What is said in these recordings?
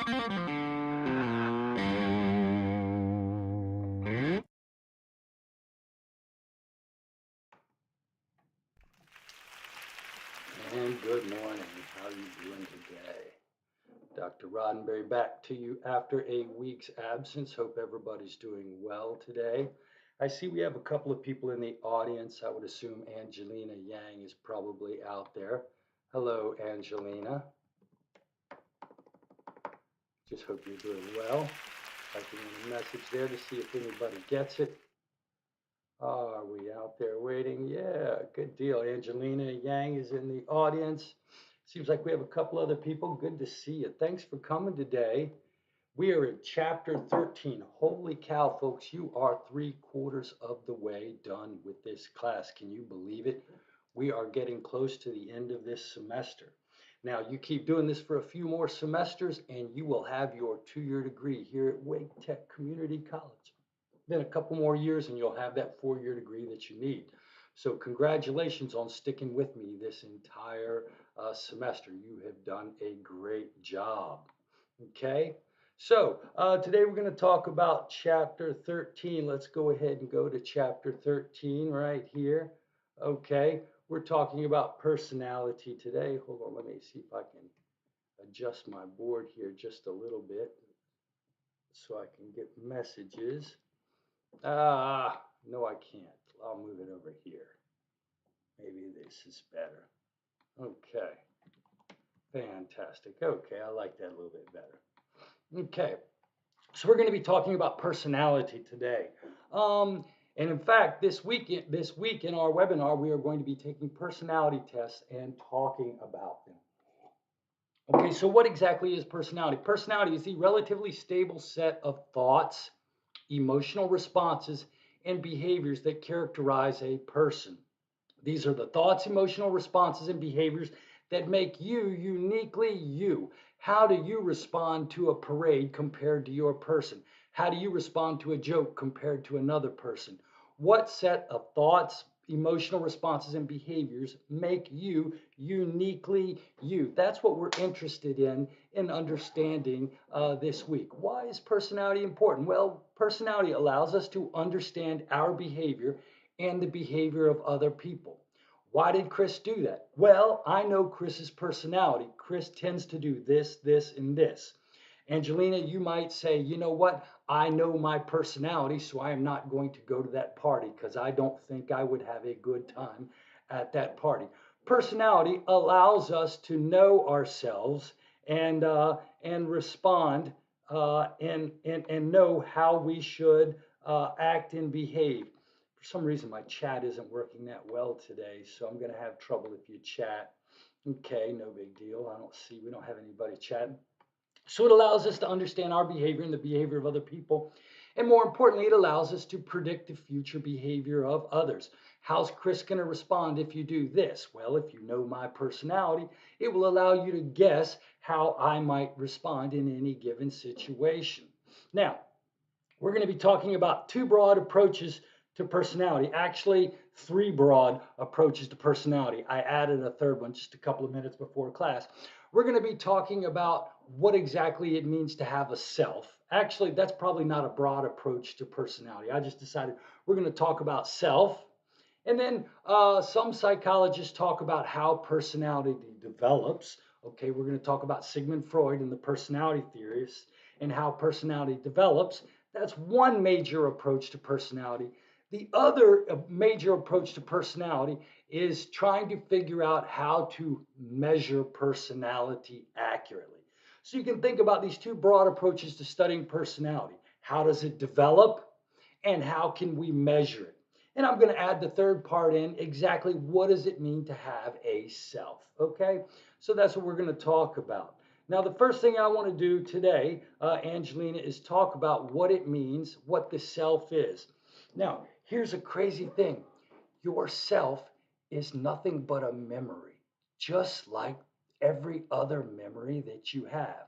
And good morning. How are you doing today? Dr. Roddenberry back to you after a week's absence. Hope everybody's doing well today. I see we have a couple of people in the audience. I would assume Angelina Yang is probably out there. Hello, Angelina. Just hope you're doing well. Typing in a message there to see if anybody gets it. Are we out there waiting? Yeah, good deal. Angelina Yang is in the audience. Seems like we have a couple other people. Good to see you. Thanks for coming today. We are in chapter 13. Holy cow, folks, you are 3/4 of the way done with this class. Can you believe it? We are getting close to the end of this semester. Now, you keep doing this for a few more semesters, and you will have your 2-year degree here at Wake Tech Community College. Then a couple more years, and you'll have that 4-year degree that you need. So, congratulations on sticking with me this entire semester. You have done a great job. Okay. So today we're going to talk about chapter 13. Let's go ahead and go to chapter 13 right here. Okay, we're talking about personality today. Hold on, let me see if I can adjust my board here just a little bit so I can get messages. No, I can't. I'll move it over here. Maybe this is better. Okay, fantastic. Okay, I like that a little bit better. Okay, so we're going to be talking about personality today. And in fact, this week in our webinar, we are going to be taking personality tests and talking about them. Okay, so what exactly is personality? Personality is the relatively stable set of thoughts, emotional responses, and behaviors that characterize a person. These are the thoughts, emotional responses, and behaviors that make you uniquely you. How do you respond to a parade compared to your person? How do you respond to a joke compared to another person? What set of thoughts, emotional responses, and behaviors make you uniquely you? That's what we're interested in understanding this week. Why is personality important? Well, personality allows us to understand our behavior and the behavior of other people. Why did Chris do that? Well, I know Chris's personality. Chris tends to do this, this, and this. Angelina, you might say, you know what? I know my personality, so I am not going to go to that party because I don't think I would have a good time at that party. Personality allows us to know ourselves and respond and know how we should act and behave. For some reason, my chat isn't working that well today, so I'm going to have trouble if you chat. Okay, no big deal. We don't have anybody chatting. So it allows us to understand our behavior and the behavior of other people. And more importantly, it allows us to predict the future behavior of others. How's Chris going to respond if you do this? Well, if you know my personality, it will allow you to guess how I might respond in any given situation. Now, we're going to be talking about two broad approaches to personality. Actually, three broad approaches to personality. I added a third one just a couple of minutes before class. We're going to be talking about what exactly it means to have a self. Actually, that's probably not a broad approach to personality. I just decided we're going to talk about self. And then some psychologists talk about how personality develops. Okay, we're going to talk about Sigmund Freud and the personality theorists and how personality develops. That's one major approach to personality. The other major approach to personality is trying to figure out how to measure personality accurately. So you can think about these two broad approaches to studying personality. How does it develop and how can we measure it? And I'm going to add the third part in, exactly what does it mean to have a self? Okay, so that's what we're going to talk about. Now, the first thing I want to do today, Angelina, is talk about what it means, what the self is. Now, here's a crazy thing. Your self is nothing but a memory, just like every other memory that you have.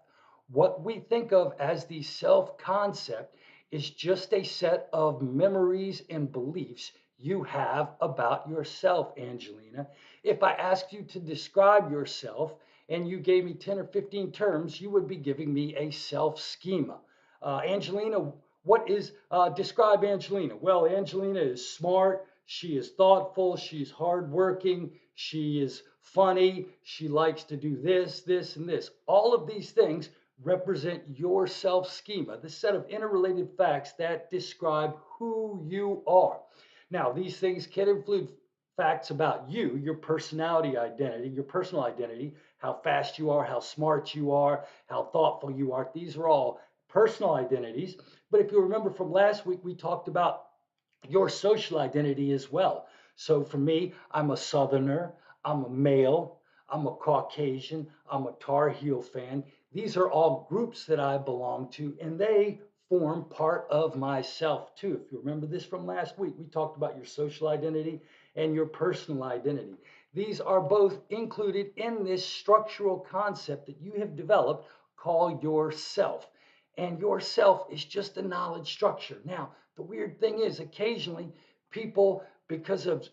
What we think of as the self concept is just a set of memories and beliefs you have about yourself, Angelina. If I asked you to describe yourself and you gave me 10 or 15 terms, you would be giving me a self-schema. Angelina, describe Angelina? Well, Angelina is smart, she is thoughtful, she's hardworking, she is funny, she likes to do this, this, and this. All of these things represent your self schema, the set of interrelated facts that describe who you are. Now, these things can include facts about you, your personality identity, your personal identity, how fast you are, how smart you are, how thoughtful you are. These are all personal identities. But if you remember from last week, we talked about your social identity as well. So for me, I'm a Southerner, I'm a male, I'm a Caucasian, I'm a Tar Heel fan. These are all groups that I belong to, and they form part of myself too. If you remember this from last week, we talked about your social identity and your personal identity. These are both included in this structural concept that you have developed called yourself. And yourself is just a knowledge structure. Now, the weird thing is, occasionally people, because of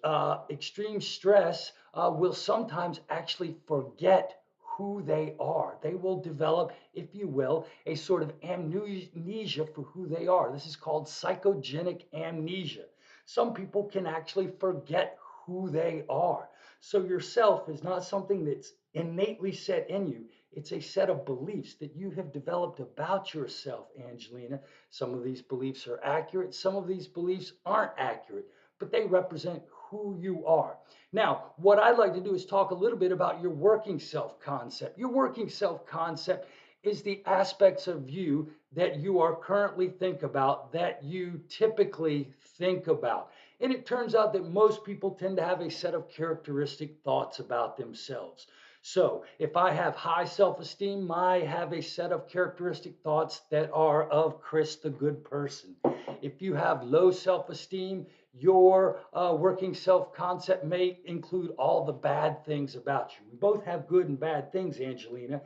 extreme stress, will sometimes actually forget who they are. They will develop, if you will, a sort of amnesia for who they are. This is called psychogenic amnesia. Some people can actually forget who they are. So yourself is not something that's innately set in you. It's a set of beliefs that you have developed about yourself, Angelina. Some of these beliefs are accurate, some of these beliefs aren't accurate, but they represent who you are. Now, what I'd like to do is talk a little bit about your working self concept. Your working self concept is the aspects of you that you are currently think about, that you typically think about. And it turns out that most people tend to have a set of characteristic thoughts about themselves. So if I have high self-esteem, I have a set of characteristic thoughts that are of Chris, the good person. If you have low self-esteem, your working self-concept may include all the bad things about you. We both have good and bad things, Angelina.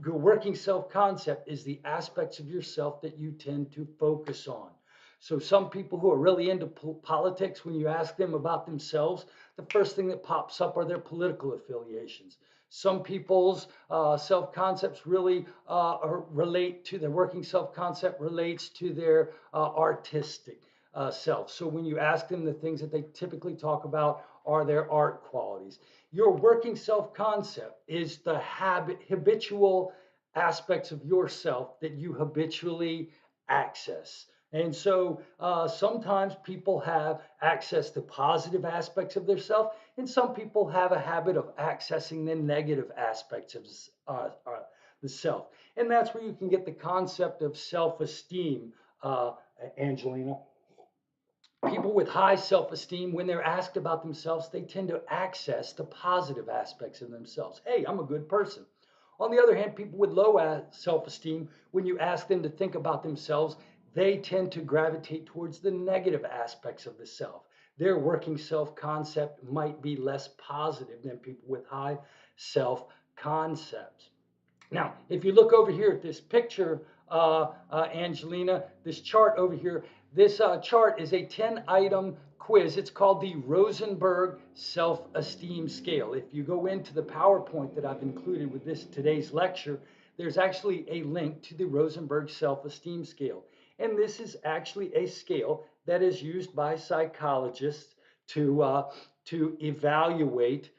Your working self-concept is the aspects of yourself that you tend to focus on. So some people who are really into politics, when you ask them about themselves, the first thing that pops up are their political affiliations. Some people's self-concepts really relate to their working self-concept relates to their artistic self. So when you ask them, the things that they typically talk about are their art qualities. Your working self-concept is the habitual aspects of yourself that you habitually access. And so sometimes people have access to positive aspects of their self, and some people have a habit of accessing the negative aspects of the self. And that's where you can get the concept of self-esteem, Angelina. People with high self-esteem, when they're asked about themselves, they tend to access the positive aspects of themselves. Hey, I'm a good person. On the other hand, people with low self-esteem, when you ask them to think about themselves, they tend to gravitate towards the negative aspects of the self. Their working self-concept might be less positive than people with high self-concepts. Now, if you look over here at this picture, Angelina, this chart over here, this chart is a 10-item quiz. It's called the Rosenberg Self-Esteem Scale. If you go into the PowerPoint that I've included with this today's lecture, there's actually a link to the Rosenberg Self-Esteem Scale. And this is actually a scale that is used by psychologists to evaluate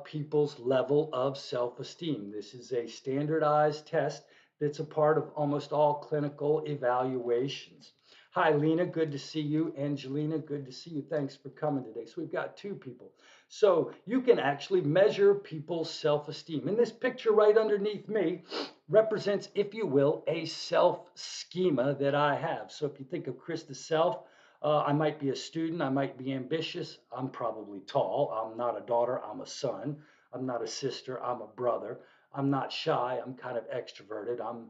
people's level of self-esteem. This is a standardized test that's a part of almost all clinical evaluations. Hi, Lena, good to see you. Angelina, good to see you. Thanks for coming today. So we've got two people. So you can actually measure people's self-esteem. And this picture right underneath me represents, if you will, a self-schema that I have. So if you think of Chris the self, I might be a student. I might be ambitious. I'm probably tall. I'm not a daughter. I'm a son. I'm not a sister. I'm a brother. I'm not shy. I'm kind of extroverted. I'm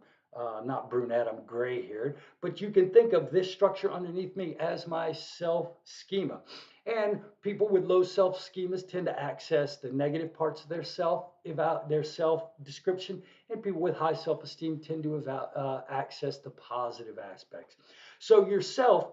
not brunette. I'm gray haired. But you can think of this structure underneath me as my self schema. And people with low self schemas tend to access the negative parts of their self description, and people with high self esteem tend to access the positive aspects. So yourself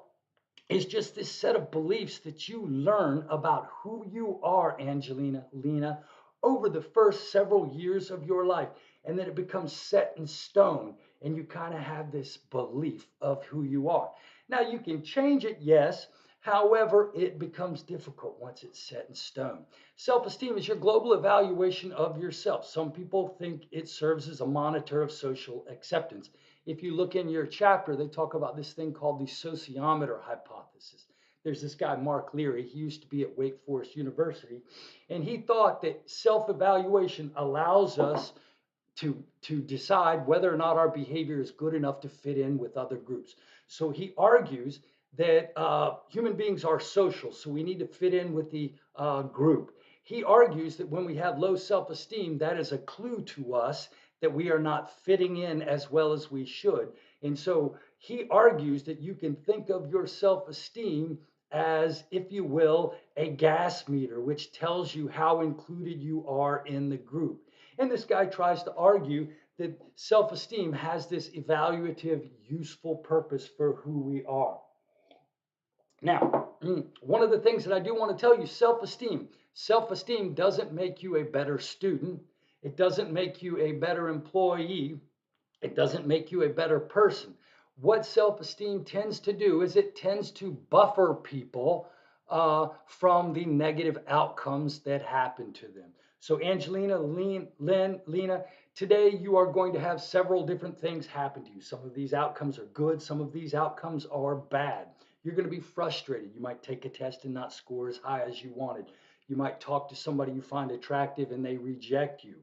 is just this set of beliefs that you learn about who you are, Angelina, Lena, over the first several years of your life, and then it becomes set in stone, and you kind of have this belief of who you are. Now, you can change it, yes. However, it becomes difficult once it's set in stone. Self esteem is your global evaluation of yourself. Some people think it serves as a monitor of social acceptance. If you look in your chapter, they talk about this thing called the sociometer hypothesis. There's this guy, Mark Leary. He used to be at Wake Forest University, and he thought that self evaluation allows us to decide whether or not our behavior is good enough to fit in with other groups. So he argues that human beings are social, so we need to fit in with the group. He argues that when we have low self esteem, that is a clue to us that we are not fitting in as well as we should. And so he argues that you can think of your self esteem as, if you will, a gas meter, which tells you how included you are in the group. And this guy tries to argue that self esteem has this evaluative, useful purpose for who we are. Now, one of the things that I do want to tell you, self esteem doesn't make you a better student, it doesn't make you a better employee, it doesn't make you a better person. What self esteem tends to do is it tends to buffer people from the negative outcomes that happen to them. So, Angelina, Lena, today you are going to have several different things happen to you. Some of these outcomes are good, some of these outcomes are bad. You're going to be frustrated. You might take a test and not score as high as you wanted. You might talk to somebody you find attractive and they reject you.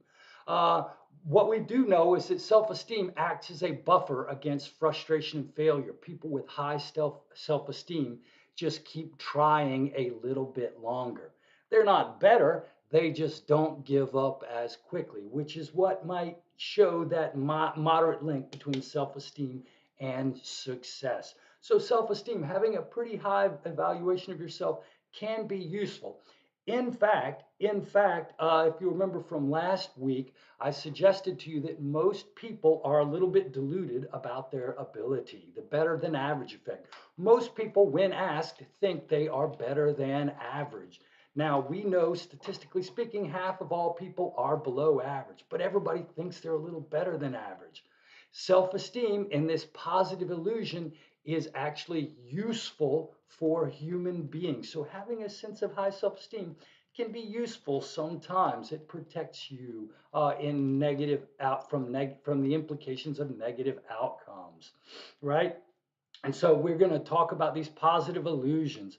What we do know is that self esteem acts as a buffer against frustration and failure. People with high self esteem just keep trying a little bit longer. They're not better, they just don't give up as quickly, which is what might show that moderate link between self esteem and success. So, self esteem, having a pretty high evaluation of yourself, can be useful. In fact, if you remember from last week, I suggested to you that most people are a little bit deluded about their ability, the better than average effect. Most people, when asked, think they are better than average. Now, we know statistically speaking, half of all people are below average, but everybody thinks they're a little better than average. Self esteem in this positive illusion is actually useful for human beings. So having a sense of high self-esteem can be useful sometimes. It protects you in negative out from the implications of negative outcomes, right? And so we're going to talk about these positive illusions.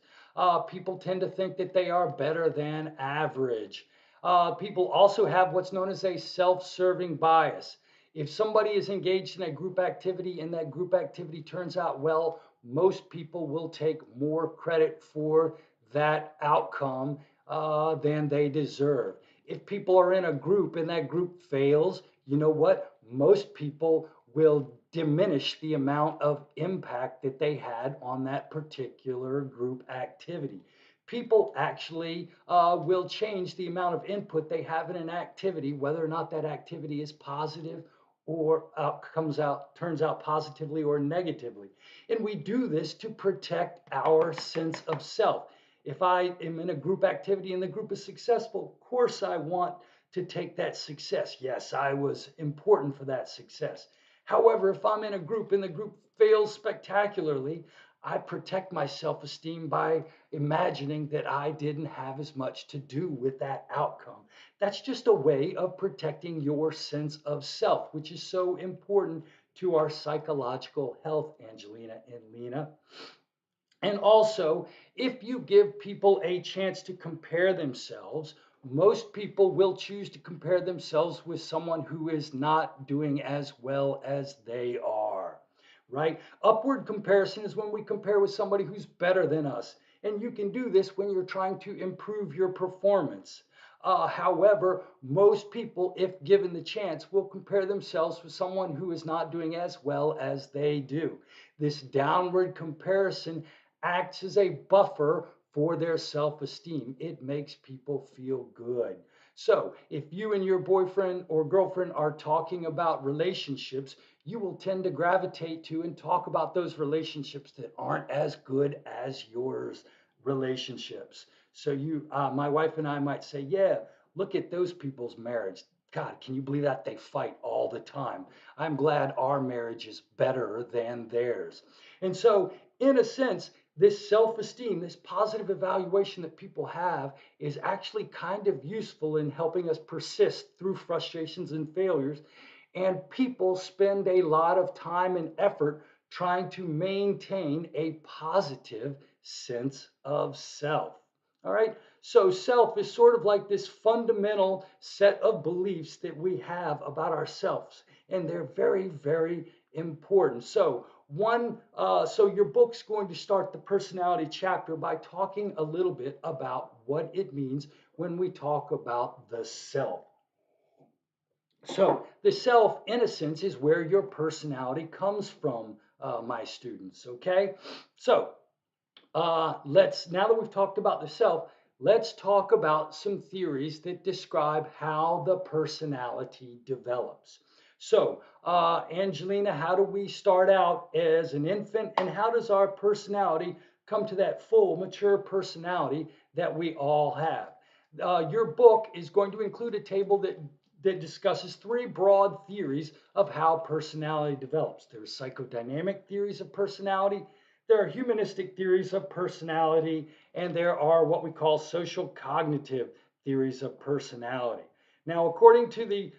People tend to think that they are better than average. People also have what's known as a self-serving bias. If somebody is engaged in a group activity and that group activity turns out well, most people will take more credit for that outcome than they deserve. If people are in a group and that group fails, you know what? Most people will diminish the amount of impact that they had on that particular group activity. People actually will change the amount of input they have in an activity, whether or not that activity is positive or turns out positively or negatively. And we do this to protect our sense of self. If I am in a group activity and the group is successful, of course I want to take that success. Yes, I was important for that success. However, if I'm in a group and the group fails spectacularly, I protect my self esteem by imagining that I didn't have as much to do with that outcome. That's just a way of protecting your sense of self, which is so important to our psychological health, Angelina and Lena. And also, if you give people a chance to compare themselves, most people will choose to compare themselves with someone who is not doing as well as they are, right? Upward comparison is when we compare with somebody who's better than us. And you can do this when you're trying to improve your performance. However, most people, if given the chance, will compare themselves with someone who is not doing as well as they do. This downward comparison acts as a buffer for their self-esteem. It makes people feel good. So if you and your boyfriend or girlfriend are talking about relationships, you will tend to gravitate to and talk about those relationships that aren't as good as yours relationships. So my wife and I might say, yeah, Look at those people's marriage. God, can you believe that? They fight all the time. I'm glad our marriage is better than theirs. And so, in a sense, this self esteem, this positive evaluation that people have, is actually kind of useful in helping us persist through frustrations and failures. And people spend a lot of time and effort trying to maintain a positive sense of self. All right. So, self is sort of like this fundamental set of beliefs that we have about ourselves, and they're very, very important. So your book's going to start the personality chapter by talking a little bit about what it means when we talk about the self. So the self, in a sense, is where your personality comes from, my students. Okay. So let's, now that we've talked about the self, let's talk about some theories that describe how the personality develops. So, Angelina, how do we start out as an infant, and how does our personality come to that full, mature personality that we all have? Your book is going to include a table that discusses three broad theories of how personality develops. There's psychodynamic theories of personality, there are humanistic theories of personality, and there are what we call social cognitive theories of personality. Now, according to the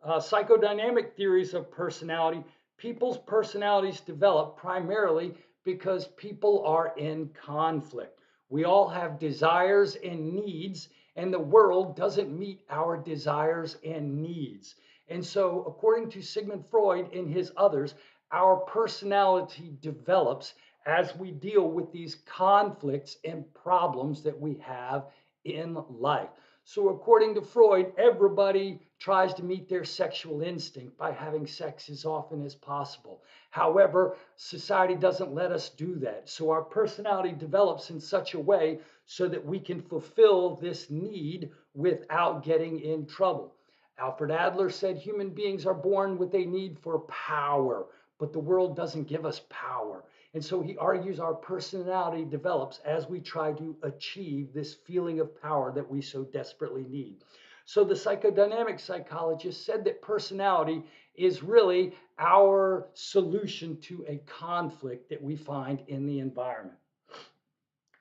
psychodynamic theories of personality, people's personalities develop primarily because people are in conflict. We all have desires and needs, and the world doesn't meet our desires and needs. And so, according to Sigmund Freud and his others, our personality develops as we deal with these conflicts and problems that we have in life. So, according to Freud, everybody tries to meet their sexual instinct by having sex as often as possible. However, society doesn't let us do that. So, our personality develops in such a way so that we can fulfill this need without getting in trouble. Alfred Adler said human beings are born with a need for power, but the world doesn't give us power. And so he argues our personality develops as we try to achieve this feeling of power that we so desperately need. So the psychodynamic psychologist said that personality is really our solution to a conflict that we find in the environment.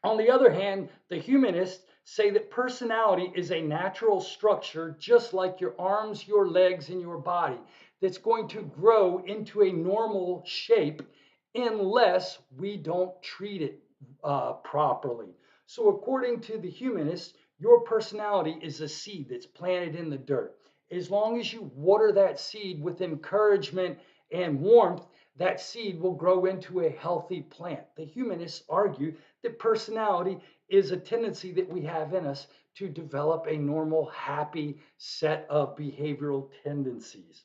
On the other hand, the humanists say that personality is a natural structure, just like your arms, your legs, and your body, that's going to grow into a normal shape unless we don't treat it properly. So, according to the humanists, your personality is a seed that's planted in the dirt. As long as you water that seed with encouragement and warmth, that seed will grow into a healthy plant. The humanists argue that personality is a tendency that we have in us to develop a normal, happy set of behavioral tendencies.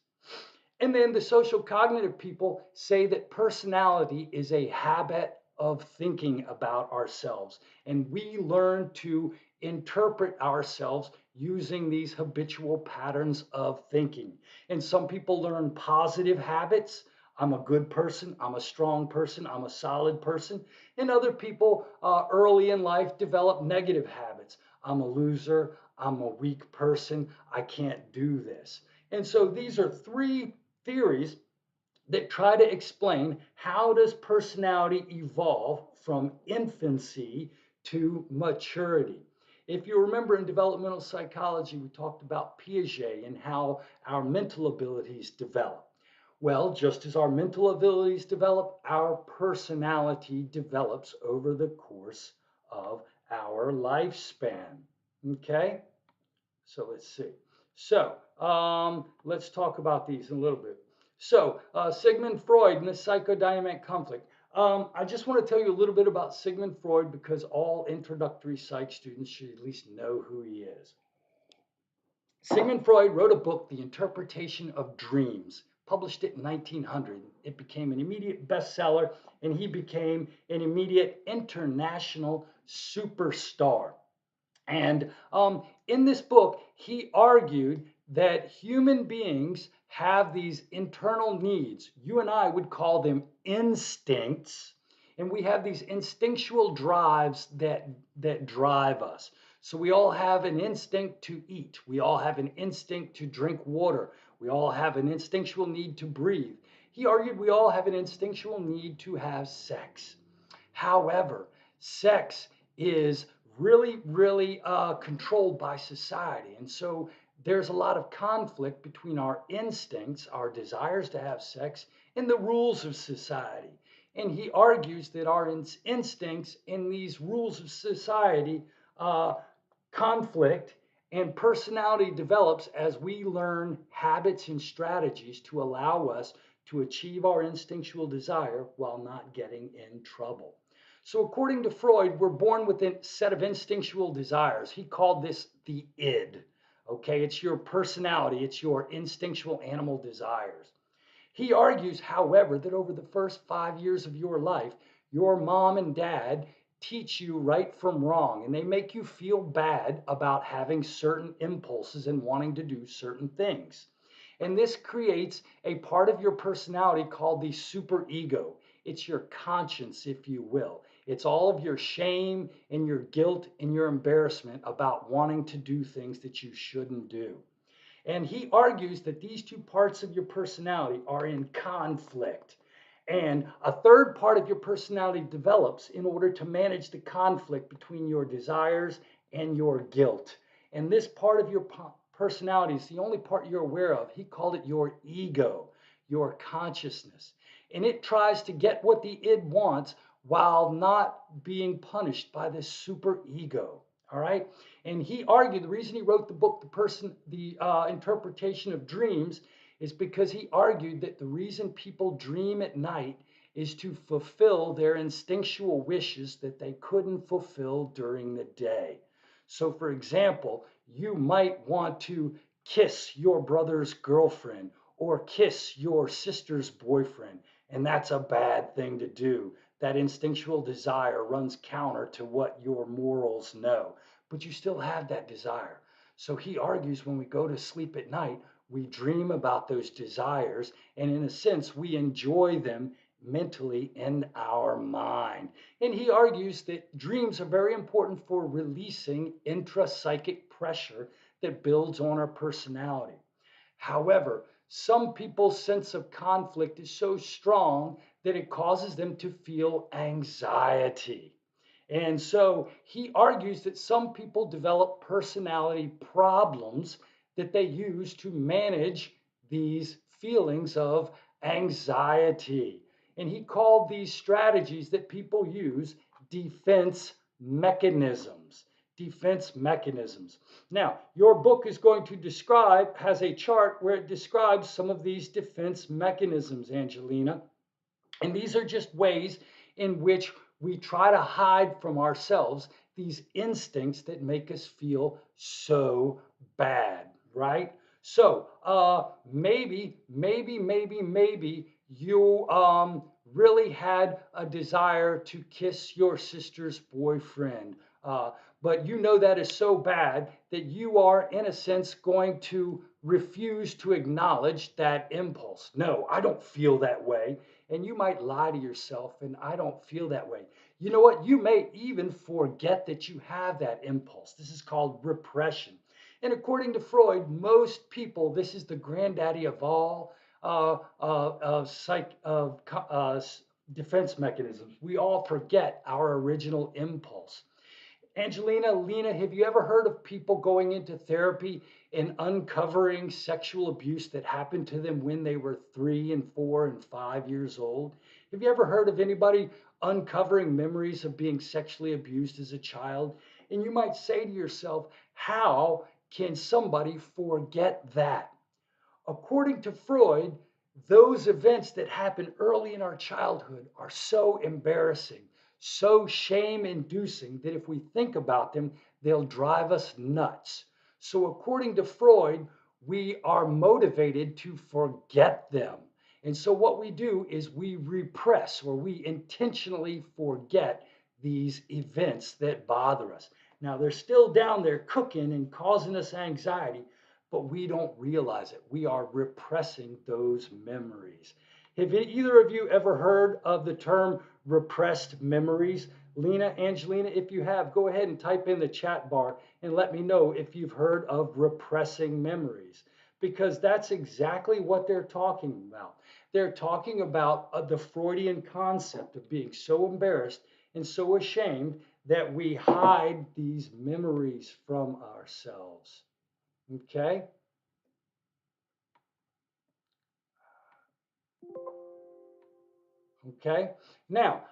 And then the social cognitive people say that personality is a habit of thinking about ourselves. And we learn to interpret ourselves using these habitual patterns of thinking. And some people learn positive habits. I'm a good person, I'm a strong person, I'm a solid person. And other people early in life develop negative habits. I'm a loser, I'm a weak person, I can't do this. And so these are three theories that try to explain how does personality evolve from infancy to maturity. If you remember in developmental psychology, we talked about Piaget and how our mental abilities develop. Well, just as our mental abilities develop, our personality develops over the course of our lifespan. Okay? So let's see. So let's talk about these in a little bit. So Sigmund Freud and the psychodynamic conflict. I just want to tell you a little bit about Sigmund Freud because all introductory psych students should at least know who he is. Sigmund Freud wrote a book, The Interpretation of Dreams, published it in 1900. It became an immediate bestseller, and he became an immediate international superstar. And in this book, he argued that human beings have these internal needs. You and I would call them instincts. And we have these instinctual drives that drive us. So we all have an instinct to eat. We all have an instinct to drink water. We all have an instinctual need to breathe. He argued we all have an instinctual need to have sex. However, sex is really controlled by society. And so there's a lot of conflict between our instincts, our desires to have sex, and the rules of society. And he argues that our instincts and these rules of society uh, conflict, and personality develops as we learn habits and strategies to allow us to achieve our instinctual desire while not getting in trouble. So, according to Freud, we're born with a set of instinctual desires. He called this the id. Okay, it's your personality, it's your instinctual animal desires. He argues, however, that over the first 5 years of your life, your mom and dad teach you right from wrong, and they make you feel bad about having certain impulses and wanting to do certain things. And this creates a part of your personality called the superego. It's your conscience, if you will. It's all of your shame and your guilt and your embarrassment about wanting to do things that you shouldn't do. And he argues that these two parts of your personality are in conflict. And a third part of your personality develops in order to manage the conflict between your desires and your guilt. And this part of your personality is the only part you're aware of. He called it your ego, your consciousness. And it tries to get what the id wants while not being punished by this super ego. All right. And he argued the reason he wrote the book, the Interpretation of Dreams, is because he argued that the reason people dream at night is to fulfill their instinctual wishes that they couldn't fulfill during the day. So, for example, you might want to kiss your brother's girlfriend or kiss your sister's boyfriend, and that's a bad thing to do. That instinctual desire runs counter to what your morals know, but you still have that desire. So he argues when we go to sleep at night, we dream about those desires, and in a sense, we enjoy them mentally in our mind. And he argues that dreams are very important for releasing intrapsychic pressure that builds on our personality. However, some people's sense of conflict is so strong that it causes them to feel anxiety. And so he argues that some people develop personality problems that they use to manage these feelings of anxiety. And he called these strategies that people use defense mechanisms. Defense mechanisms. Now, your book is going to has a chart where it describes some of these defense mechanisms, Angelina. And these are just ways in which we try to hide from ourselves these instincts that make us feel so bad, right? So maybe you really had a desire to kiss your sister's boyfriend. But you know that is so bad that you are, in a sense, going to refuse to acknowledge that impulse. No, I don't feel that way. And you might lie to yourself, and I don't feel that way. You know what? You may even forget that you have that impulse. This is called repression. And according to Freud, most people, this is the granddaddy of all defense mechanisms. We all forget our original impulse. Angelina, Lena, have you ever heard of people going into therapy and uncovering sexual abuse that happened to them when they were 3 and 4 and 5 years old? Have you ever heard of anybody uncovering memories of being sexually abused as a child? And you might say to yourself, how can somebody forget that? According to Freud, those events that happen early in our childhood are so embarrassing, so shame inducing that if we think about them, they'll drive us nuts. So, according to Freud, we are motivated to forget them. And so, what we do is we repress or we intentionally forget these events that bother us. Now, they're still down there cooking and causing us anxiety, but we don't realize it. We are repressing those memories. Have either of you ever heard of the term repressed memories? Lena, Angelina, if you have, go ahead and type in the chat bar and let me know if you've heard of repressing memories, because that's exactly what they're talking about. They're talking about the Freudian concept of being so embarrassed and so ashamed that we hide these memories from ourselves. Okay? Okay. Now,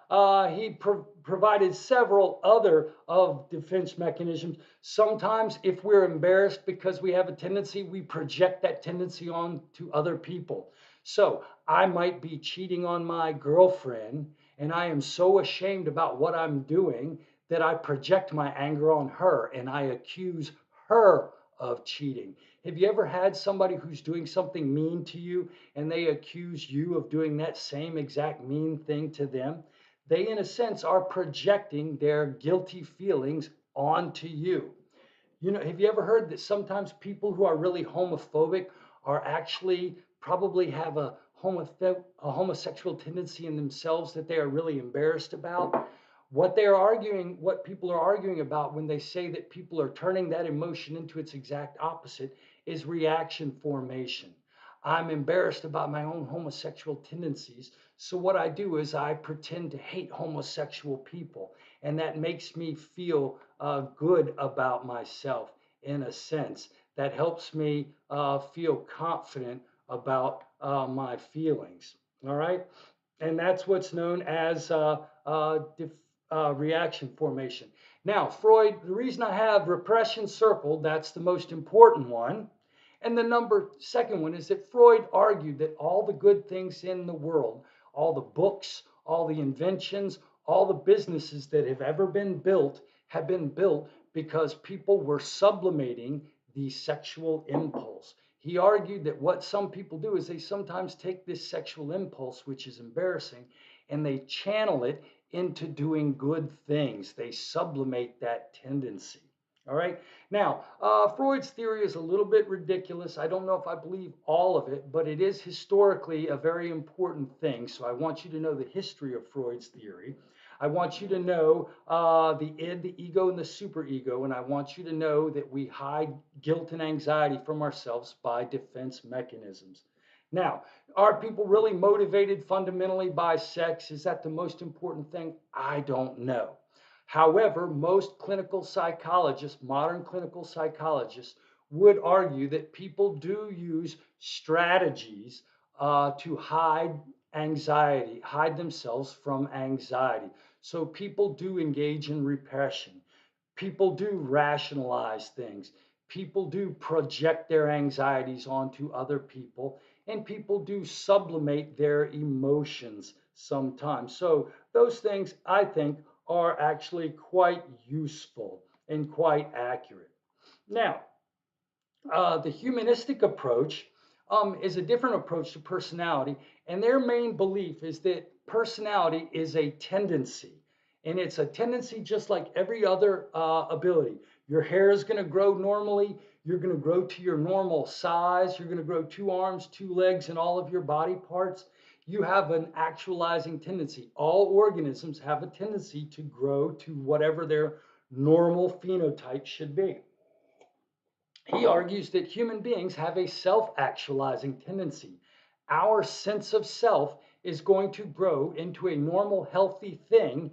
he provided several other of defense mechanisms. Sometimes, if we're embarrassed because we have a tendency, we project that tendency on to other people. So, I might be cheating on my girlfriend, and I am so ashamed about what I'm doing that I project my anger on her and I accuse her of cheating. Have you ever had somebody who's doing something mean to you and they accuse you of doing that same exact mean thing to them? They, in a sense, are projecting their guilty feelings onto you. You know, have you ever heard that sometimes people who are really homophobic are actually probably have a homosexual tendency in themselves that they are really embarrassed about? What they're arguing, what people are arguing about when they say that people are turning that emotion into its exact opposite is reaction formation. I'm embarrassed about my own homosexual tendencies. So what I do is I pretend to hate homosexual people. And that makes me feel good about myself in a sense. That helps me feel confident about my feelings. All right. And that's what's known as reaction formation. Now, Freud, the reason I have repression circled, that's the most important one. And the second one is that Freud argued that all the good things in the world, all the books, all the inventions, all the businesses that have ever been built have been built because people were sublimating the sexual impulse. He argued that what some people do is they sometimes take this sexual impulse, which is embarrassing, and they channel it into doing good things. They sublimate that tendency. All right. Now, Freud's theory is a little bit ridiculous. I don't know if I believe all of it, but it is historically a very important thing. So I want you to know the history of Freud's theory. I want you to know the id, the ego, and the superego. And I want you to know that we hide guilt and anxiety from ourselves by defense mechanisms. Now, are people really motivated fundamentally by sex? Is that the most important thing? I don't know. However, most clinical psychologists, modern clinical psychologists, would argue that people do use strategies to hide anxiety, hide themselves from anxiety. So people do engage in repression. People do rationalize things. People do project their anxieties onto other people, and people do sublimate their emotions sometimes. So those things, I think, are actually quite useful and quite accurate. Now, the humanistic approach is a different approach to personality, and their main belief is that personality is a tendency, and it's a tendency just like every other ability. Your hair is going to grow normally. You're going to grow to your normal size. You're going to grow 2 arms, 2 legs, and all of your body parts. You have an actualizing tendency. All organisms have a tendency to grow to whatever their normal phenotype should be. He argues that human beings have a self-actualizing tendency. Our sense of self is going to grow into a normal, healthy thing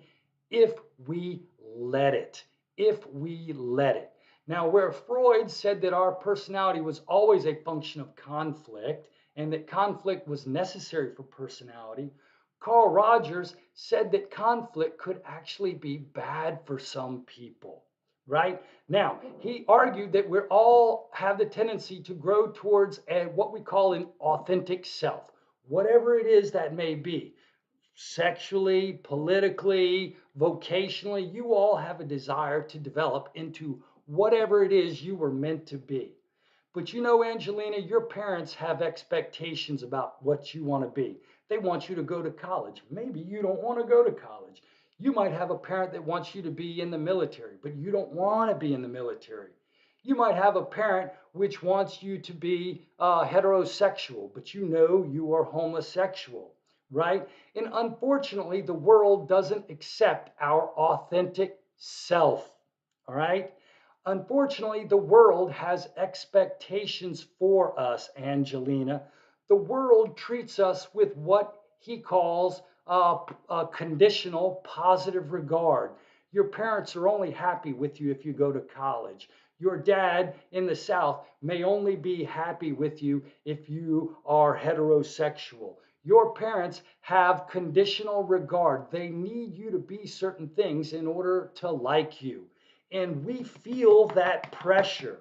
if we let it. If we let it. Now, where Freud said that our personality was always a function of conflict and that conflict was necessary for personality, Carl Rogers said that conflict could actually be bad for some people. Right? Now, he argued that we all have the tendency to grow towards what we call an authentic self, whatever it is that may be. Sexually, politically, vocationally, you all have a desire to develop into whatever it is you were meant to be. But you know, Angelina, your parents have expectations about what you want to be. They want you to go to college. Maybe you don't want to go to college. You might have a parent that wants you to be in the military, but you don't want to be in the military. You might have a parent which wants you to be heterosexual, but you know you are homosexual, right? And unfortunately, the world doesn't accept our authentic self, all right? unfortunately, the world has expectations for us, Angelina. The world treats us with what he calls a conditional positive regard. Your parents are only happy with you if you go to college. Your dad in the South may only be happy with you if you are heterosexual. Your parents have conditional regard. They need you to be certain things in order to like you. And we feel that pressure.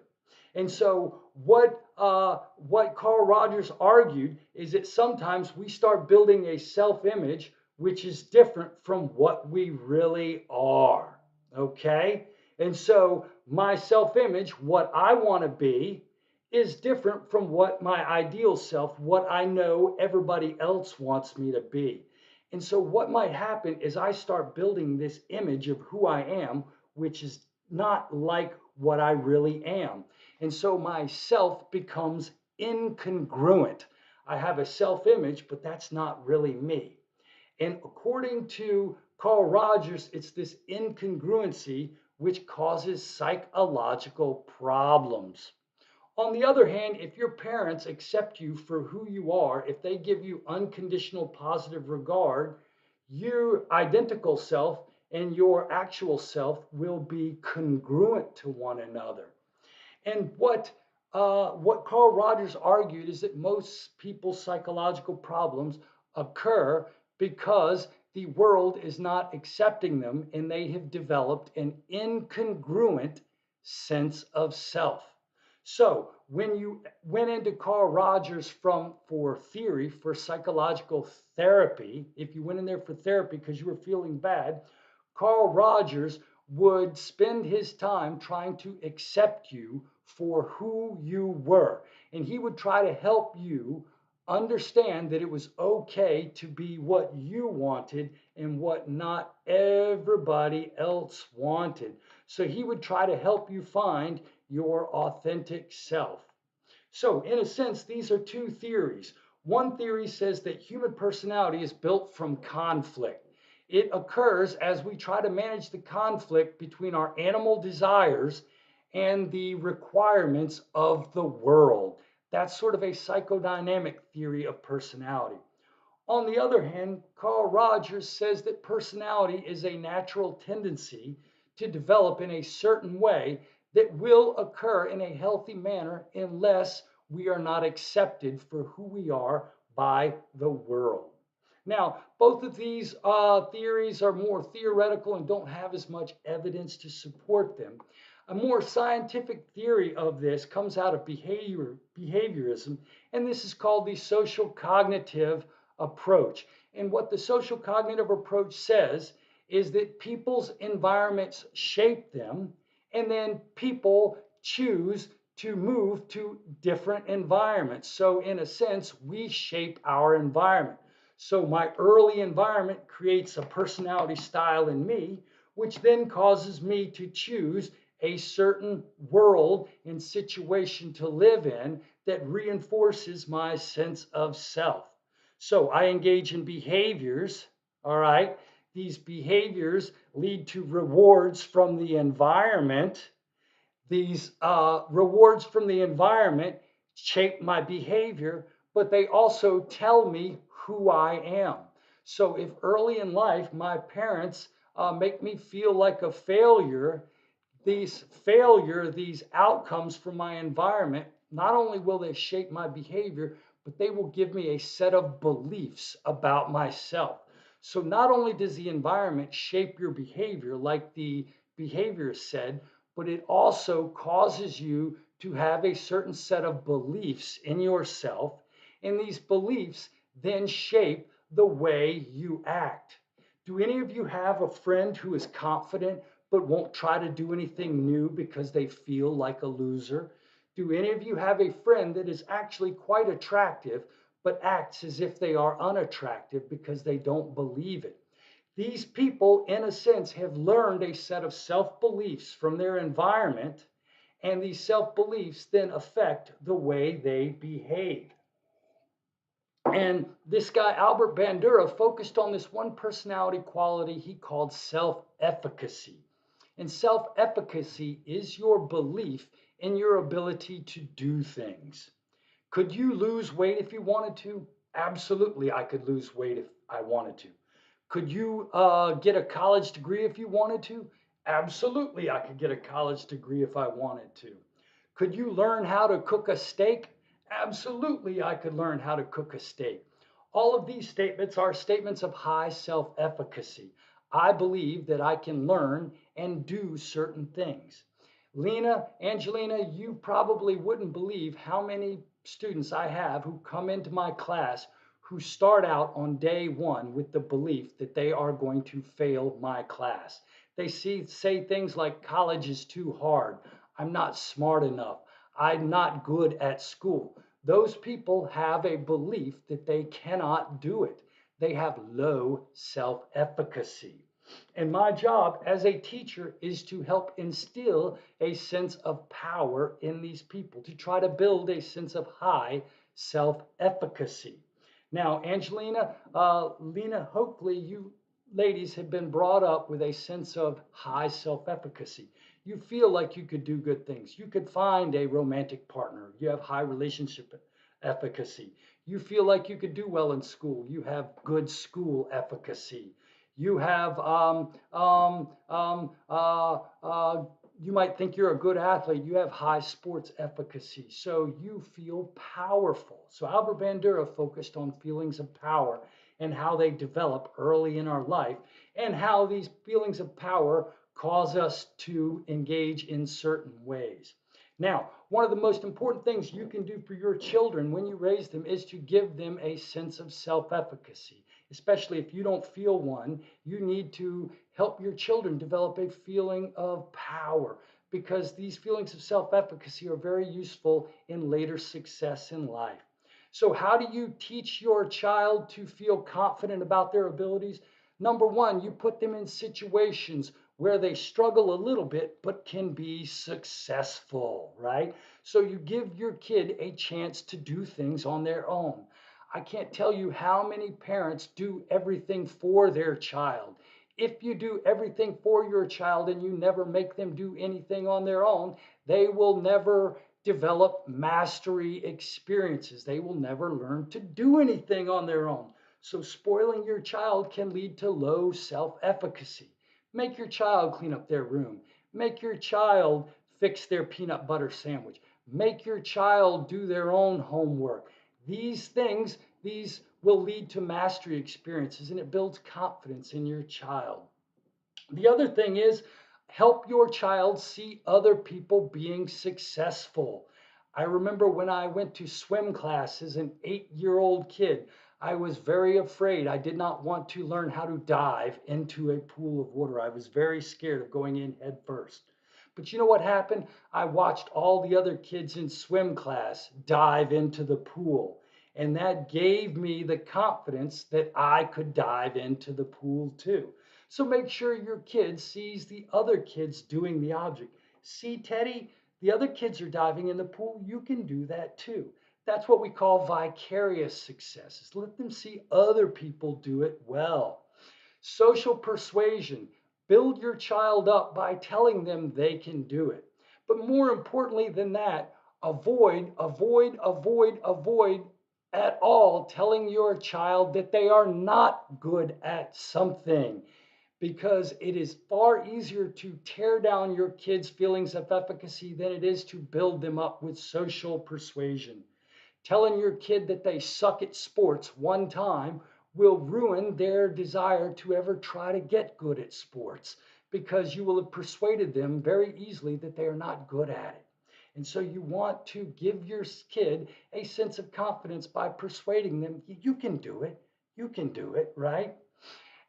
And so, what Carl Rogers argued is that sometimes we start building a self image which is different from what we really are. Okay? And so, my self image, what I want to be, is different from what my ideal self, what I know everybody else wants me to be. And so, what might happen is I start building this image of who I am, which is not like what I really am. And so, my self becomes incongruent. I have a self image, but that's not really me. And according to Carl Rogers, it's this incongruency which causes psychological problems. On the other hand, if your parents accept you for who you are, if they give you unconditional positive regard, your identical self and your actual self will be congruent to one another. And what Carl Rogers argued is that most people's psychological problems occur because the world is not accepting them and they have developed an incongruent sense of self. So when you went into Carl Rogers for theory, for psychological therapy, if you went in there for therapy because you were feeling bad, Carl Rogers would spend his time trying to accept you for who you were. And he would try to help you understand that it was okay to be what you wanted and what not everybody else wanted. So he would try to help you find your authentic self. So, in a sense, these are two theories. One theory says that human personality is built from conflict. It occurs as we try to manage the conflict between our animal desires and the requirements of the world. That's sort of a psychodynamic theory of personality. On the other hand, Carl Rogers says that personality is a natural tendency to develop in a certain way that will occur in a healthy manner unless we are not accepted for who we are by the world. Now, both of these theories are more theoretical and don't have as much evidence to support them. A more scientific theory of this comes out of behaviorism, and this is called the social cognitive approach. And what the social cognitive approach says is that people's environments shape them, and then people choose to move to different environments. So, in a sense, we shape our environment. So, my early environment creates a personality style in me, which then causes me to choose a certain world and situation to live in that reinforces my sense of self. So I engage in behaviors, all right? These behaviors lead to rewards from the environment. These rewards from the environment shape my behavior, but they also tell me who I am. So if early in life my parents make me feel like a failure, these outcomes from my environment, not only will they shape my behavior, but they will give me a set of beliefs about myself. So not only does the environment shape your behavior, like the behavior said, but it also causes you to have a certain set of beliefs in yourself. And these beliefs then shape the way you act. Do any of you have a friend who is confident but won't try to do anything new because they feel like a loser? Do any of you have a friend that is actually quite attractive but acts as if they are unattractive because they don't believe it? These people, in a sense, have learned a set of self beliefs from their environment, and these self beliefs then affect the way they behave. And this guy, Albert Bandura, focused on this one personality quality he called self efficacy. And self-efficacy is your belief in your ability to do things. Could you lose weight if you wanted to? Absolutely, I could lose weight if I wanted to. Could you get a college degree if you wanted to? Absolutely, I could get a college degree if I wanted to. Could you learn how to cook a steak? Absolutely, I could learn how to cook a steak. All of these statements are statements of high self efficacy. I believe that I can learn and do certain things. Lena, Angelina, you probably wouldn't believe how many students I have who come into my class who start out on day one with the belief that they are going to fail my class. They say things like college is too hard. I'm not smart enough. I'm not good at school. Those people have a belief that they cannot do it. They have low self efficacy. And my job as a teacher is to help instill a sense of power in these people, to try to build a sense of high self efficacy. Now, Angelina, Lena, hopefully you ladies have been brought up with a sense of high self efficacy. You feel like you could do good things. You could find a romantic partner. You have high relationship efficacy. You feel like you could do well in school. You have good school efficacy. You have, you might think you're a good athlete. You have high sports efficacy. So you feel powerful. So Albert Bandura focused on feelings of power and how they develop early in our life and how these feelings of power cause us to engage in certain ways. Now, one of the most important things you can do for your children when you raise them is to give them a sense of self-efficacy. Especially if you don't feel one, you need to help your children develop a feeling of power because these feelings of self-efficacy are very useful in later success in life. So how do you teach your child to feel confident about their abilities? Number one, you put them in situations where they struggle a little bit but can be successful, right? So you give your kid a chance to do things on their own. I can't tell you how many parents do everything for their child. If you do everything for your child and you never make them do anything on their own, they will never develop mastery experiences. They will never learn to do anything on their own. So spoiling your child can lead to low self-efficacy. Make your child clean up their room. Make your child fix their peanut butter sandwich. Make your child do their own homework. These things, these will lead to mastery experiences and it builds confidence in your child. The other thing is help your child see other people being successful. I remember when I went to swim class as an 8-year-old kid, I was very afraid. I did not want to learn how to dive into a pool of water. I was very scared of going in head first. But you know what happened? I watched all the other kids in swim class dive into the pool. And that gave me the confidence that I could dive into the pool too. So make sure your kid sees the other kids doing the object. See, Teddy, the other kids are diving in the pool. You can do that too. That's what we call vicarious successes. Let them see other people do it well. Social persuasion. Build your child up by telling them they can do it. But more importantly than that, avoid at all telling your child that they are not good at something because it is far easier to tear down your kids' feelings of efficacy than it is to build them up with social persuasion. Telling your kid that they suck at sports one time will ruin their desire to ever try to get good at sports because you will have persuaded them very easily that they are not good at it. And so you want to give your kid a sense of confidence by persuading them, you can do it, right?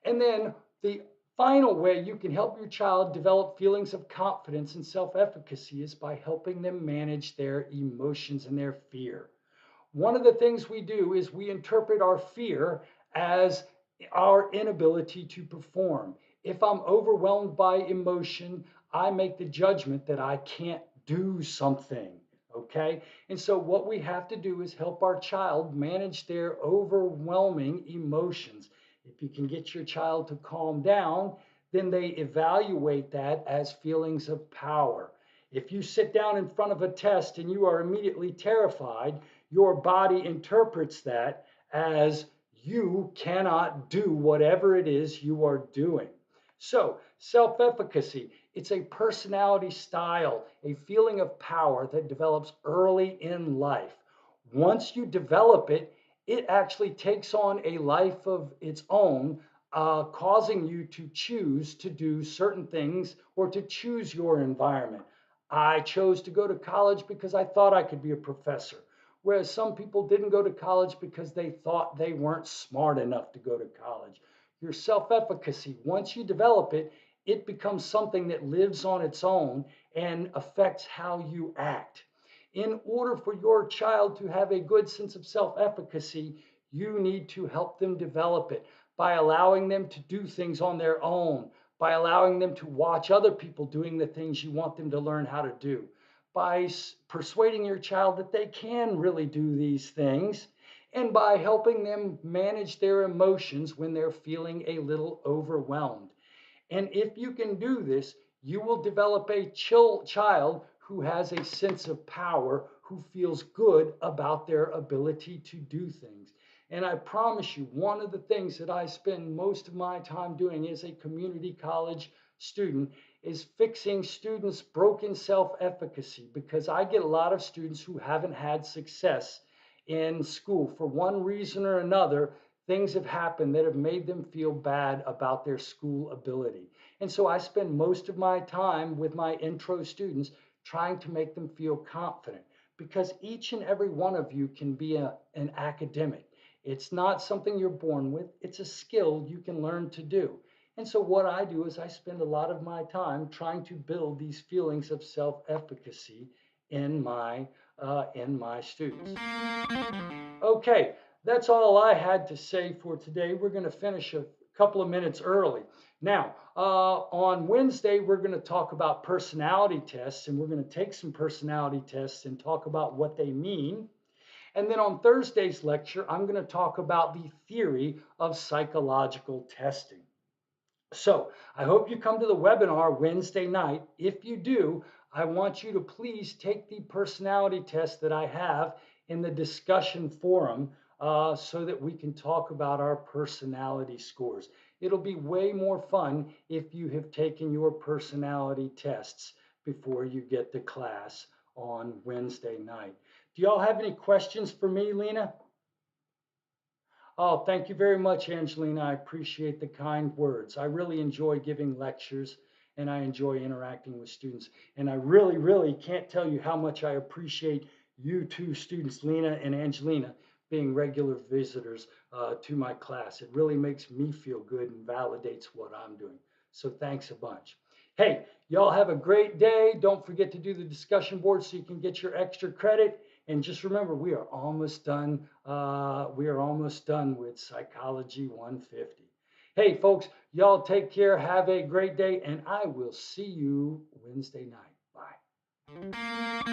And then the final way you can help your child develop feelings of confidence and self-efficacy is by helping them manage their emotions and their fear. One of the things we do is we interpret our fear as our inability to perform. If I'm overwhelmed by emotion, I make the judgment that I can't do something. Okay? And so what we have to do is help our child manage their overwhelming emotions. If you can get your child to calm down, then they evaluate that as feelings of power. If you sit down in front of a test and you are immediately terrified, your body interprets that as you cannot do whatever it is you are doing. So, self efficacy, it's a personality style, a feeling of power that develops early in life. Once you develop it, it actually takes on a life of its own, causing you to choose to do certain things or to choose your environment. I chose to go to college because I thought I could be a professor, whereas some people didn't go to college because they thought they weren't smart enough to go to college. Your self efficacy, once you develop it, it becomes something that lives on its own and affects how you act. In order for your child to have a good sense of self efficacy, you need to help them develop it by allowing them to do things on their own, by allowing them to watch other people doing the things you want them to learn how to do, by persuading your child that they can really do these things, and by helping them manage their emotions when they're feeling a little overwhelmed. And if you can do this, you will develop a child who has a sense of power, who feels good about their ability to do things. And I promise you, one of the things that I spend most of my time doing as a community college student is fixing students' broken self efficacy, because I get a lot of students who haven't had success in school for one reason or another. Things have happened that have made them feel bad about their school ability. And so I spend most of my time with my intro students trying to make them feel confident, because each and every one of you can be an academic. It's not something you're born with, it's a skill you can learn to do. And so what I do is I spend a lot of my time trying to build these feelings of self-efficacy in my students. Okay, that's all I had to say for today. We're going to finish a couple of minutes early. Now, on Wednesday, we're going to talk about personality tests, and we're going to take some personality tests and talk about what they mean. And then on Thursday's lecture, I'm going to talk about the theory of psychological testing. So I hope you come to the webinar Wednesday night. If you do, I want you to please take the personality test that I have in the discussion forum, so that we can talk about our personality scores. It'll be way more fun if you have taken your personality tests before you get to class on Wednesday night. Do y'all have any questions for me, Lena? Oh, thank you very much, Angelina. I appreciate the kind words. I really enjoy giving lectures and I enjoy interacting with students. And I really, really can't tell you how much I appreciate you two students, Lena and Angelina, being regular visitors to my class. It really makes me feel good and validates what I'm doing. So thanks a bunch. Hey, y'all have a great day. Don't forget to do the discussion board so you can get your extra credit. And just remember, we are almost done. We are almost done with Psychology 150. Hey, folks, y'all take care. Have a great day, and I will see you Wednesday night. Bye.